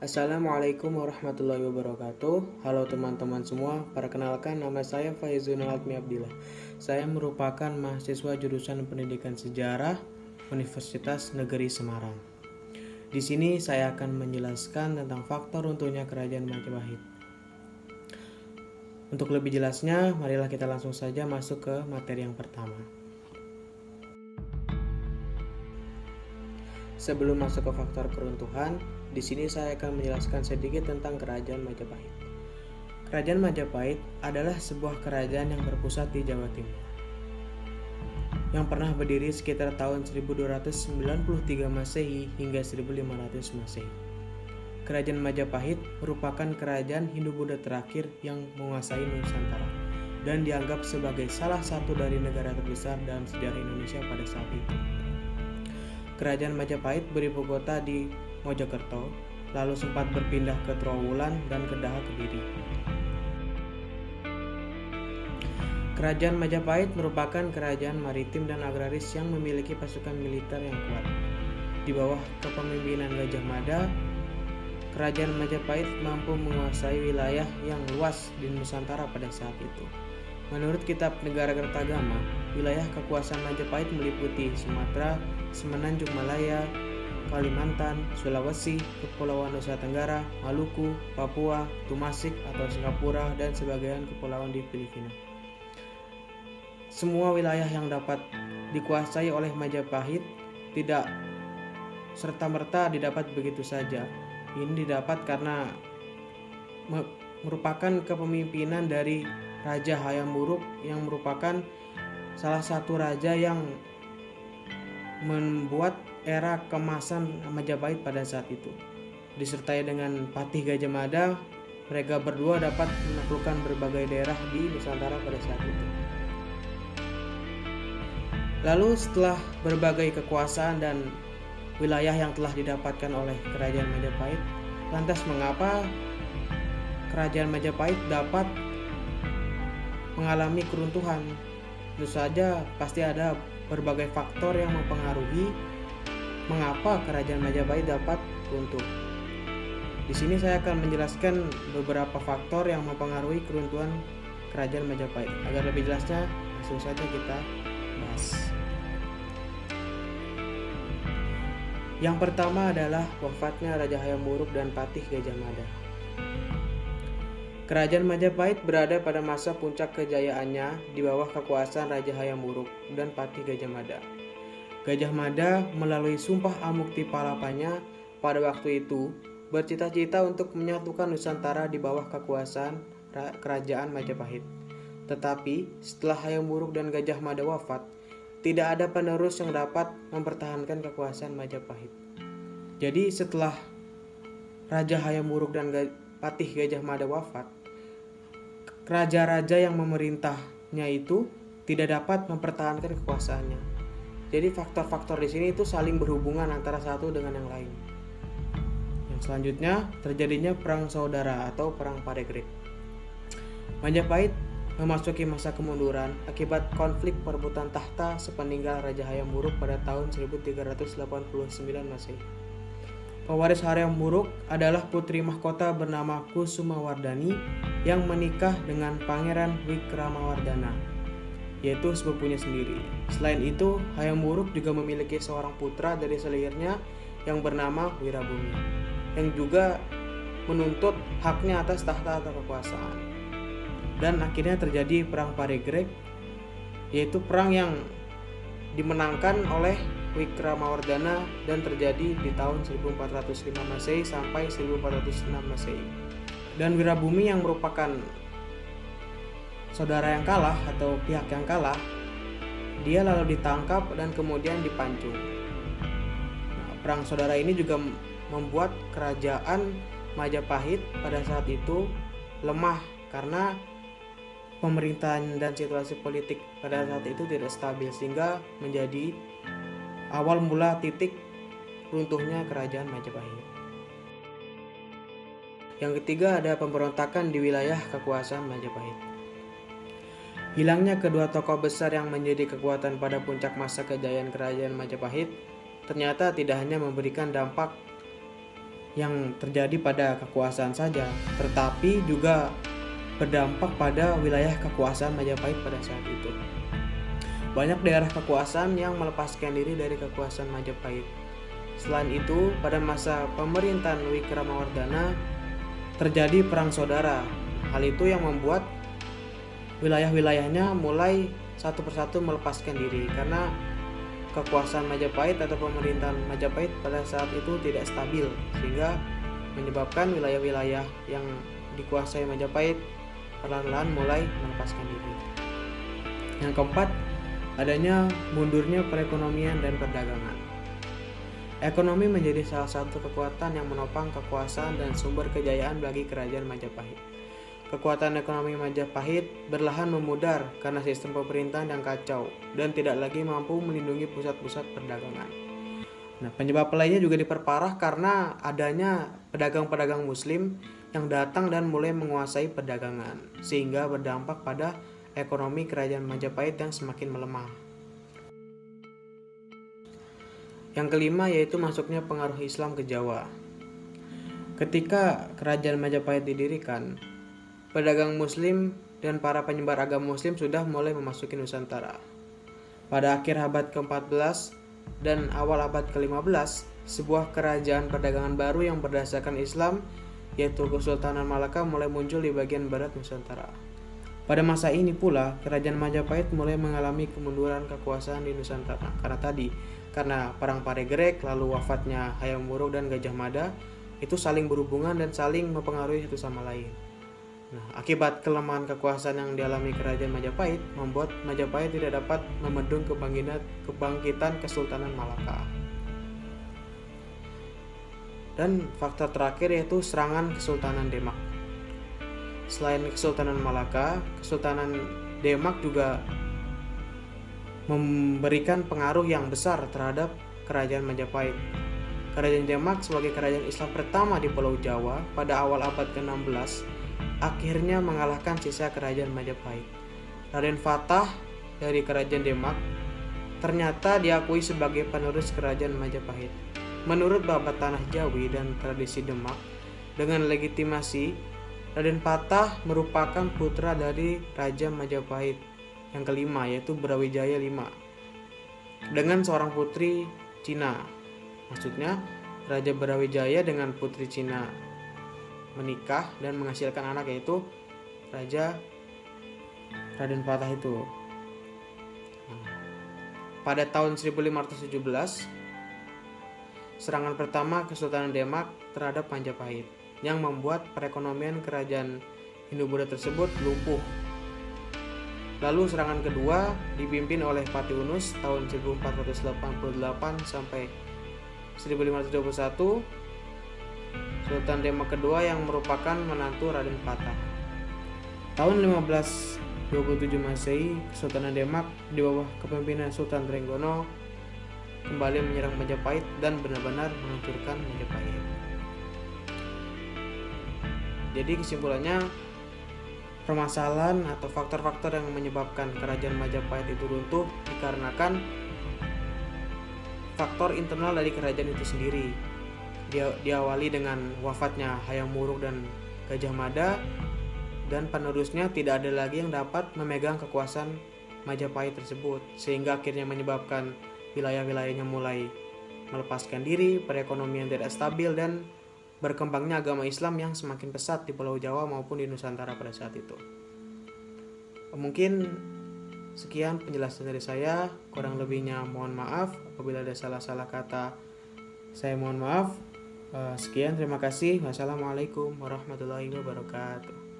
Assalamualaikum warahmatullahi wabarakatuh. Halo teman-teman semua, perkenalkan nama saya Faizun Almi Abdillah. Saya merupakan mahasiswa jurusan Pendidikan Sejarah Universitas Negeri Semarang. Di sini saya akan menjelaskan tentang faktor runtuhnya Kerajaan Majapahit. Untuk lebih jelasnya, marilah kita langsung saja masuk ke materi yang pertama. Sebelum masuk ke faktor keruntuhan, di sini saya akan menjelaskan sedikit tentang Kerajaan Majapahit. Kerajaan Majapahit adalah sebuah kerajaan yang berpusat di Jawa Timur, yang pernah berdiri sekitar tahun 1293 Masehi hingga 1500 Masehi. Kerajaan Majapahit merupakan kerajaan Hindu-Buddha terakhir yang menguasai Nusantara dan dianggap sebagai salah satu dari negara terbesar dalam sejarah Indonesia pada saat itu. Kerajaan Majapahit beribu kota di Mojokerto, lalu sempat berpindah ke Trowulan dan Kedaha Kediri. Kerajaan Majapahit merupakan kerajaan maritim dan agraris yang memiliki pasukan militer yang kuat. Di bawah kepemimpinan Gajah Mada, Kerajaan Majapahit mampu menguasai wilayah yang luas di Nusantara pada saat itu. Menurut kitab Negara Kertagama, wilayah kekuasaan Majapahit meliputi Sumatera, Semenanjung Malaya, Kalimantan, Sulawesi, Kepulauan Nusa Tenggara, Maluku, Papua, Tumasik atau Singapura, dan sebagian kepulauan di Filipina. Semua wilayah yang dapat dikuasai oleh Majapahit tidak serta-merta didapat begitu saja. Ini didapat karena merupakan kepemimpinan dari Raja Hayam Wuruk yang merupakan salah satu raja yang membuat era kemasan Majapahit pada saat itu. Disertai dengan Patih Gajah Mada, mereka berdua dapat menaklukkan berbagai daerah di Nusantara pada saat itu. Lalu setelah berbagai kekuasaan dan wilayah yang telah didapatkan oleh Kerajaan Majapahit, lantas mengapa Kerajaan Majapahit dapat mengalami keruntuhan? Tentu saja pasti ada berbagai faktor yang mempengaruhi mengapa Kerajaan Majapahit dapat runtuh. Di sini saya akan menjelaskan beberapa faktor yang mempengaruhi keruntuhan Kerajaan Majapahit. Agar lebih jelasnya, langsung saja kita bahas. Yang pertama adalah wafatnya Raja Hayam Wuruk dan Patih Gajah Mada. Kerajaan Majapahit berada pada masa puncak kejayaannya di bawah kekuasaan Raja Hayam Wuruk dan Patih Gajah Mada. Gajah Mada melalui Sumpah Amuktipalapanya pada waktu itu bercita-cita untuk menyatukan Nusantara di bawah kekuasaan Kerajaan Majapahit. Tetapi setelah Hayam Wuruk dan Gajah Mada wafat, tidak ada penerus yang dapat mempertahankan kekuasaan Majapahit. Jadi setelah Raja Hayam Wuruk dan Patih Gajah Mada wafat, raja-raja yang memerintahnya itu tidak dapat mempertahankan kekuasaannya. Jadi faktor-faktor di sini itu saling berhubungan antara satu dengan yang lain. Yang selanjutnya terjadinya perang saudara atau perang Paregreg. Majapahit memasuki masa kemunduran akibat konflik perebutan tahta sepeninggal Raja Hayam Wuruk pada tahun 1389 Masehi. Pewaris Hayam Wuruk adalah putri mahkota bernama Kusumawardhani yang menikah dengan Pangeran Wikramawardhana, yaitu sepupunya sendiri. Selain itu, Hayam Wuruk juga memiliki seorang putra dari selirnya yang bernama Wirabumi, yang juga menuntut haknya atas tahta atau kekuasaan. Dan akhirnya terjadi perang Paregreg, yaitu perang yang dimenangkan oleh Wikramawardhana dan terjadi di tahun 1405 Masehi sampai 1406 Masehi. Dan Wirabumi yang merupakan saudara yang kalah atau pihak yang kalah, dia lalu ditangkap dan kemudian dipancung. Perang saudara ini juga membuat kerajaan Majapahit pada saat itu lemah karena pemerintahan dan situasi politik pada saat itu tidak stabil, sehingga menjadi awal mula titik runtuhnya Kerajaan Majapahit. Yang ketiga ada pemberontakan di wilayah kekuasaan Majapahit. Hilangnya kedua tokoh besar yang menjadi kekuatan pada puncak masa kejayaan Kerajaan Majapahit ternyata tidak hanya memberikan dampak yang terjadi pada kekuasaan saja, tetapi juga berdampak pada wilayah kekuasaan Majapahit pada saat itu. Banyak daerah kekuasaan yang melepaskan diri dari kekuasaan Majapahit. Selain itu, pada masa pemerintahan Wikramawardhana terjadi perang saudara. Hal itu yang membuat wilayah-wilayahnya mulai satu persatu melepaskan diri karena kekuasaan Majapahit atau pemerintahan Majapahit pada saat itu tidak stabil, sehingga menyebabkan wilayah-wilayah yang dikuasai Majapahit perlahan-lahan mulai melepaskan diri. Yang keempat, adanya mundurnya perekonomian dan perdagangan. Ekonomi menjadi salah satu kekuatan yang menopang kekuasaan dan sumber kejayaan bagi kerajaan Majapahit. Kekuatan ekonomi Majapahit berlahan memudar karena sistem pemerintahan yang kacau dan tidak lagi mampu melindungi pusat-pusat perdagangan. Nah, penyebab lainnya juga diperparah karena adanya pedagang-pedagang Muslim yang datang dan mulai menguasai perdagangan, sehingga berdampak pada ekonomi kerajaan Majapahit yang semakin melemah. Yang kelima yaitu masuknya pengaruh Islam ke Jawa. Ketika kerajaan Majapahit didirikan, pedagang Muslim dan para penyebar agama Muslim sudah mulai memasuki Nusantara. Pada akhir abad ke-14 dan awal abad ke-15, sebuah kerajaan perdagangan baru yang berdasarkan Islam, yaitu Kesultanan Malaka, mulai muncul di bagian barat Nusantara. Pada masa ini pula, kerajaan Majapahit mulai mengalami kemunduran kekuasaan di Nusantara. Karena perang Paregrek, lalu wafatnya Hayam Wuruk dan Gajah Mada, itu saling berhubungan dan saling mempengaruhi satu sama lain. Nah, akibat kelemahan kekuasaan yang dialami kerajaan Majapahit, membuat Majapahit tidak dapat membendung kebangkitan Kesultanan Malaka. Dan faktor terakhir yaitu serangan Kesultanan Demak. Selain Kesultanan Malaka, Kesultanan Demak juga memberikan pengaruh yang besar terhadap kerajaan Majapahit. Kerajaan Demak sebagai kerajaan Islam pertama di Pulau Jawa pada awal abad ke-16 akhirnya mengalahkan sisa kerajaan Majapahit. Raden Fatah dari kerajaan Demak ternyata diakui sebagai penerus kerajaan Majapahit. Menurut Babat Tanah Jawi dan tradisi Demak, dengan legitimasi, Raden Fatah merupakan putra dari Raja Majapahit yang kelima, yaitu Brawijaya V, dengan seorang putri Cina. Maksudnya, Raja Brawijaya dengan putri Cina menikah dan menghasilkan anak, yaitu Raja Raden Fatah itu. Pada tahun 1517, serangan pertama Kesultanan Demak terhadap Majapahit yang membuat perekonomian kerajaan Hindu-Buddha tersebut lumpuh. Lalu serangan kedua dipimpin oleh Pati Unus tahun 1488 sampai 1521. Sultan Demak kedua yang merupakan menantu Raden Fatah. Tahun 1527 Masehi, Kesultanan Demak di bawah kepemimpinan Sultan Trenggono kembali menyerang Majapahit dan benar-benar menghancurkan Majapahit. Jadi kesimpulannya, permasalahan atau faktor-faktor yang menyebabkan kerajaan Majapahit itu runtuh dikarenakan faktor internal dari kerajaan itu sendiri. Diawali dengan wafatnya Hayam Wuruk dan Gajah Mada, dan penerusnya tidak ada lagi yang dapat memegang kekuasaan Majapahit tersebut, sehingga akhirnya menyebabkan wilayah-wilayahnya mulai melepaskan diri, perekonomian tidak stabil, dan berkembangnya agama Islam yang semakin pesat di Pulau Jawa maupun di Nusantara pada saat itu. Mungkin sekian penjelasan dari saya, kurang lebihnya mohon maaf. Apabila ada salah-salah kata, saya mohon maaf. Sekian, terima kasih. Wassalamualaikum warahmatullahi wabarakatuh.